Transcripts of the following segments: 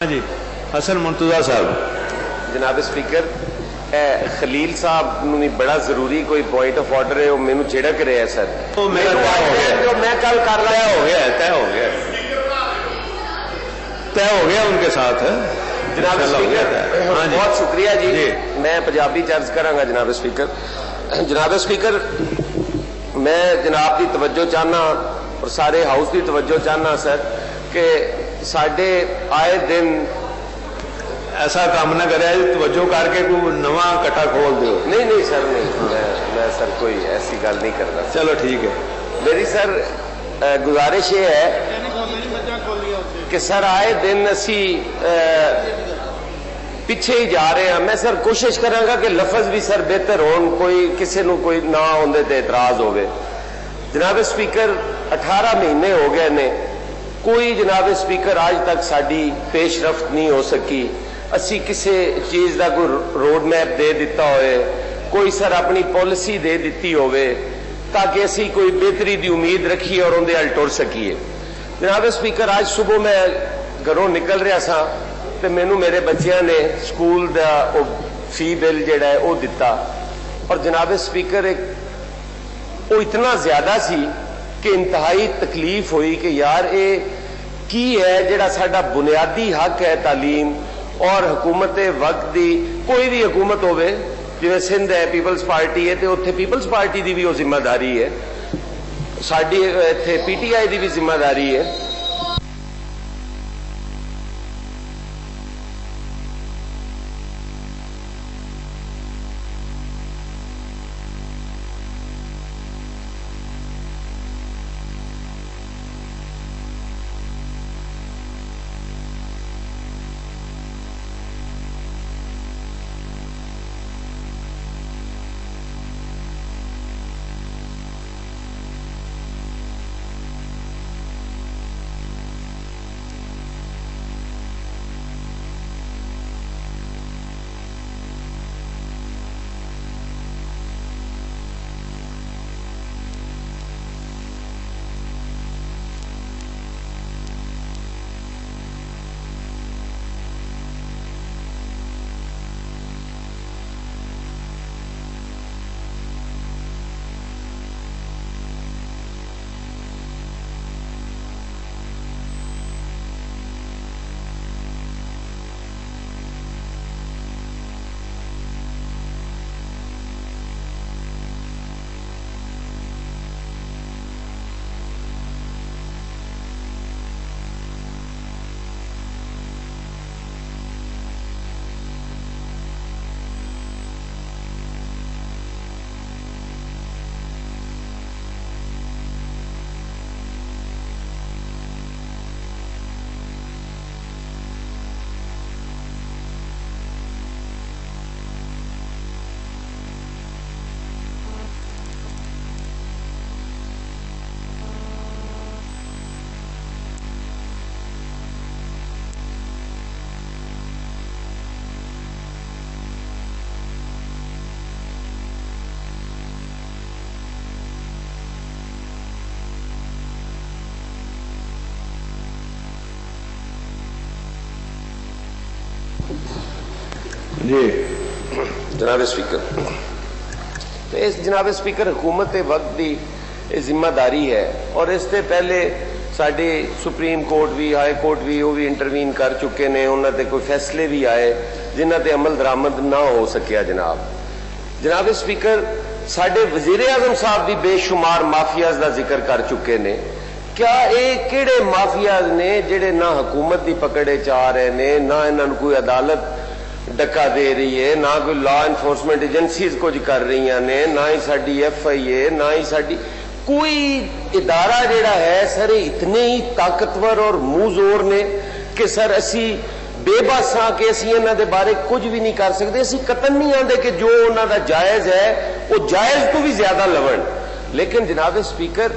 जी हसन मुंतजा साहब। जनाब स्पीकर खलील साहब नूं बड़ा जरूरी कोई पॉइंट ऑफ ऑर्डर है, मैनू झिड़क रहे हैं सर। तो मेरा तय हो गया, जो मैं कल कर रहा तय हो गया, तय हो गया उनके साथ। जनाब स्पीकर बहुत शुक्रिया जी। मैं पंजाबी चर्च करांगा जनाब स्पीकर। जनाब स्पीकर मैं जनाब की तवज्जो चाहना और सारे हाउस की तवज्जो चाहना सर कि साढ़े आए दिन ऐसा काम ना करे तवज्जो करके कोई नवा कट्टा खोल दो। नहीं सर नहीं, मैं सर कोई ऐसी गल नहीं करता। चलो ठीक है। मेरी सर गुजारिश ये है कि सर आए दिन असी पिछे ही जा रहे हैं। मैं सर कोशिश करांगा कि लफज भी सर बेहतर हो, कोई किसी को कोई ना आउंदे ते इतराज होवे। जनाब स्पीकर 18 महीने हो गए ने, कोई जनाब स्पीकर आज तक साड़ी पेशरफ्त नहीं हो सकी। असी किसी चीज़ का कोई रोड मैप दे दिता होए, कोई सर अपनी पॉलिसी दे दी होवे ताकि असी कोई बेहतरी की उम्मीद रखिए और उनके हल टुर सकीए। जनाब स्पीकर आज सुबह मैं घरों निकल रहा सा तो मैनू मेरे बच्चों ने स्कूल का फी बिल जिहड़ा है वो दिता और जनाब स्पीकर एक वो इतना ज्यादा सी कि इंतहाई तकलीफ हुई कि यार ये की है जिहड़ा साडा बुनियादी हक है तालीम और हुकूमत वक्त की कोई भी हुकूमत होवे जिवें सिंध है पीपल्स पार्टी है तो उत्थे पीपल्स पार्टी की भी वो जिम्मेदारी है, साडी इत्थे PTI की भी जिम्मेदारी है। जी जनाब स्पीकर इस जनाब स्पीकर हुकूमत वक्त की जिम्मेदारी है और इससे पहले साडे सुप्रीम कोर्ट भी हाई कोर्ट भी वो भी इंटरवीन कर चुके ने, उन्होंने कोई फैसले भी आए जिन्हां ते अमल दरामद ना हो सकिया। जनाब स्पीकर साडे वजीर आजम साहब भी बेशुमार माफियाज का जिक्र कर चुके ने। क्या ये किहड़े माफियाज ने जिहड़े ना हुकूमत की पकड़े चा रहे ने, ना इन्हां कोई अदालत डका दे रही है, ना कोई लॉ एनफोर्समेंट एजेंसीज कुछ कर रही ने, ना ही साडी FIA, ना ही साडी कोई इदारा जिहड़ा है सर इतने ही ताकतवर और मुंह जोर ने कि सर असी बेबस हाँ कि असी इन्हां दे बारे कुछ भी नहीं कर सकते। असी कतन नहीं आते कि जो उन्हां दा जायज है वो जायज तो भी ज्यादा लवन। लेकिन जनाब स्पीकर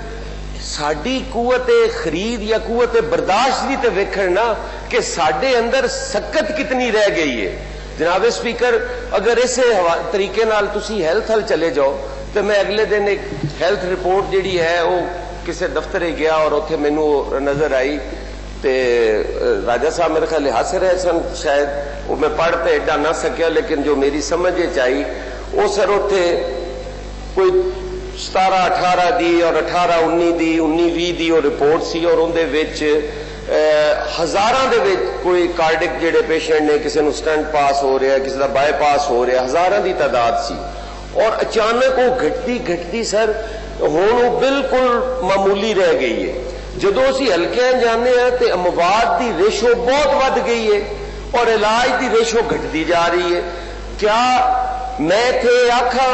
साडी कुवत खरीद या कुवत बर्दाश्त भी तो वेखण ना कि साडे अंदर सकत कितनी रह गई है। जनाब स्पीकर अगर इस तरीके नाल तुसी हेल्थ हल चले जाओ तो मैं अगले दिन एक हेल्थ रिपोर्ट जिहड़ी है वो किसी दफ्तर गया और उत्थे मैनू नजर आई ते राजा साहब मेरे ख्याल हस रहे सन, शायद वो मैं पढ़ तो एडा ना सकिया, लेकिन जो मेरी समझ आई वो सर उत्थे कोई 17-18 दी और 18-19 दी 19-20 दी वो रिपोर्ट सी, और उनदे विच हज़ारां दे विच कोई कार्डिक जेडे पेशेंट ने, किसी नूं स्टंट पास हो रहा, किसी का बाईपास हो रहा, हज़ारां दी तादाद सी, और अचानक वो घटती घटती सर हुण वो बिल्कुल मामूली रह गई है। जदों असीं हल्कियां जाने तो अमवात की रेशो बहुत वध गई है और इलाज की रेशो घटती जा रही है। क्या मैं इत्थे आखा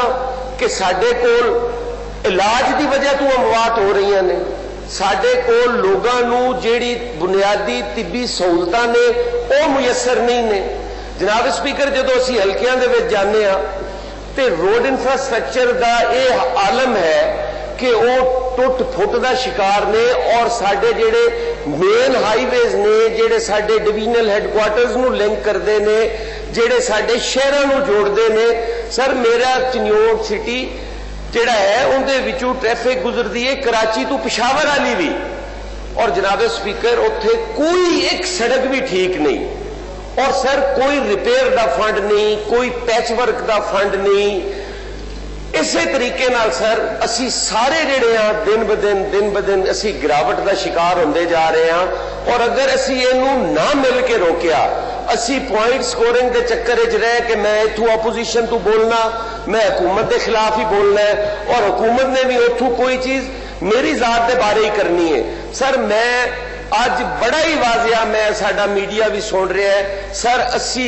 कि साडे कोल इलाज की वजह तो अमवात हो रही ने, साडे कोल लोगां नूं जिहड़ी बुनियादी तिब्बी सहूलतां ने वो मुयसर नहीं ने। जनाब स्पीकर, जदों असीं हल्कियां दे विच जाने ते रोड इंफ्रास्ट्रक्चर का यह आलम है कि वो टुट फुट का शिकार ने, और साडे जेडे मेन हाईवेज ने, जेडे साडे डिवीजनल हैडकुआर्टर्स नूं लिंक करते ने, जेडे साडे शहरां नूं जोड़ते ने, सर मेरा चिन्योट सिटी जेड़ा है उनदे विचों ट्रैफिक गुजरती है कराची तो पिशावर वाली भी, और जनाब स्पीकर उत्थे कोई एक सड़क भी ठीक नहीं, और सर कोई रिपेयर का फंड नहीं, कोई पैचवर्क का फंड नहीं। इसे तरीके नाल सर असी सारे जिहड़े दिन ब दिन असी गिरावट का शिकार होंदे जा रहे हैं, और अगर असी इहनूं ना मिल के रोकिया, असी पॉइंट स्कोरिंग के चक्कर च रह के मैं इथों अपोजिशन तो बोलना, मैं हुकूमत के खिलाफ ही बोलना है, और हुकूमत ने भी उथों कोई चीज मेरी जात के बारे ही करनी है। सर मैं अज बड़ा ही वाजिया, मैं साडा मीडिया भी सुन रहा है, सर असी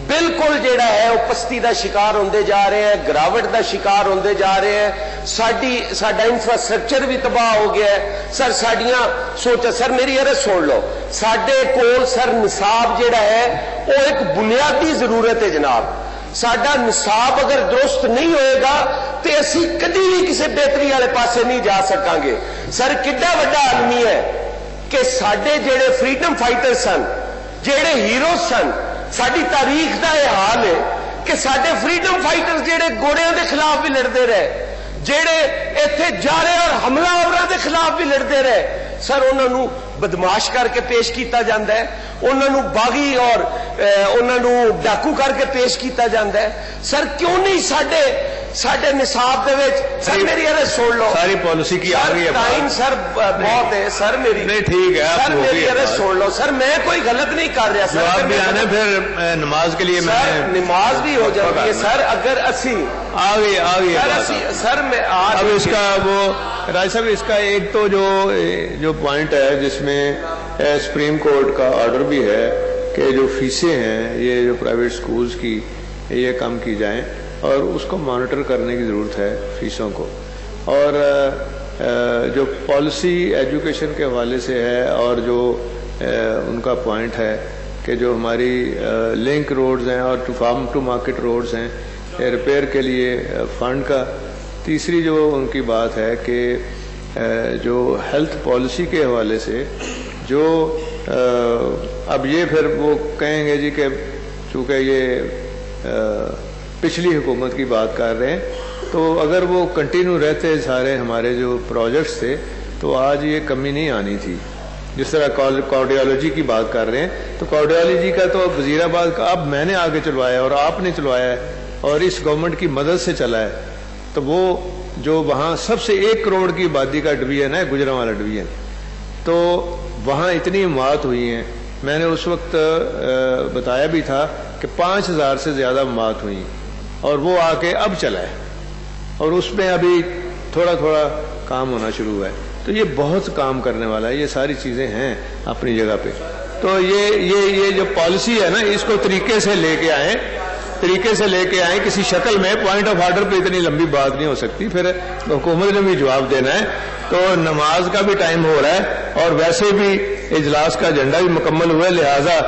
बिल्कुल जेड़ा है वो पस्ती का शिकार होंदे जा रहे हैं, गिरावट का शिकार होंदे जा रहे हैं, साडा इंफ्रास्ट्रक्चर भी तबाह हो गया है। सर साडियां सोचा, सर मेरी अर्ज सुन लो, साडे कोल सर निसाब जेड़ा है वो एक बुनियादी जरूरत है जनाब। साडा निसाब अगर दुरुस्त नहीं होएगा तो असी कभी भी किसी बेहतरी वाले पासे नहीं जा सकांगे। सर किड्डा वड्डा आदमी है कि साडे जेड़े फ्रीडम फाइटर सन, जेड़े हीरो सन, साडी तारीख का यह हाल है कि साडे फ्रीडम फाइटर्स जेड़े गोरियां के खिलाफ भी लड़ते रहे, जेड़े इत्थे जारे और हमलावरां के खिलाफ भी लड़ते रहे, सर उन्होंने बदमाश करके पेश किया जाता है, उन्होंने बागी और उन्होंने डाकू करके पेश किया जाता है। सर क्यों नहीं साडे निसाब दे विच, सर मेरी अर्ज सुन लो, सारी पॉलिसी की आ रही है टाइम सर बहुत है, सर मेरी नहीं ठीक है, सर मेरी अर्ज सुन लो, सर मैं कोई गलत नहीं कर रहा सर, जवाब भी आना, फिर नमाज के लिए सर नमाज भी हो जाती है। सर अगर असी आ गई सर मैं अब इसका वो राय साहब, इसका एक तो जो पॉइंट है जिसमें सुप्रीम कोर्ट का ऑर्डर भी है कि जो फीसें हैं ये जो प्राइवेट स्कूल्स की ये कम की जाएं, और उसको मॉनिटर करने की ज़रूरत है फीसों को, और जो पॉलिसी एजुकेशन के हवाले से है, और जो उनका पॉइंट है कि जो हमारी लिंक रोड्स हैं और फार्म टू मार्केट रोड्स हैं, रिपेयर के लिए फंड का। तीसरी जो उनकी बात है कि जो हेल्थ पॉलिसी के हवाले से जो अब ये फिर वो कहेंगे जी कि चूँकि ये पिछली हुकूमत की बात कर रहे हैं, तो अगर वो कंटिन्यू रहते सारे हमारे जो प्रोजेक्ट्स थे तो आज ये कमी नहीं आनी थी। जिस तरह कार्डियोलॉजी की बात कर रहे हैं, तो कार्डियोलॉजी का तो वजीराबाद का अब मैंने आगे चलवाया और आपने चलवाया है और इस गवर्नमेंट की मदद से चला है, तो वो जो वहाँ सबसे 1 करोड़ की आबादी का डिवीजन है गुजरांवाला डिवीजन, तो वहाँ इतनी मौत हुई हैं। मैंने उस वक्त बताया भी था कि 5000 से ज़्यादा मौत हुई, और वो आके अब चला है, और उसमें अभी थोड़ा थोड़ा काम होना शुरू हुआ है। तो ये बहुत काम करने वाला है, ये सारी चीज़ें हैं अपनी जगह पे। तो ये जो पॉलिसी है ना, इसको तरीके से लेके आए किसी शक्ल में। पॉइंट ऑफ ऑर्डर पे इतनी लंबी बात नहीं हो सकती, फिर हुकूमत ने भी जवाब देना है। तो नमाज का भी टाइम हो रहा है और वैसे भी इजलास का एजेंडा भी मुकम्मल हुआ है, लिहाजा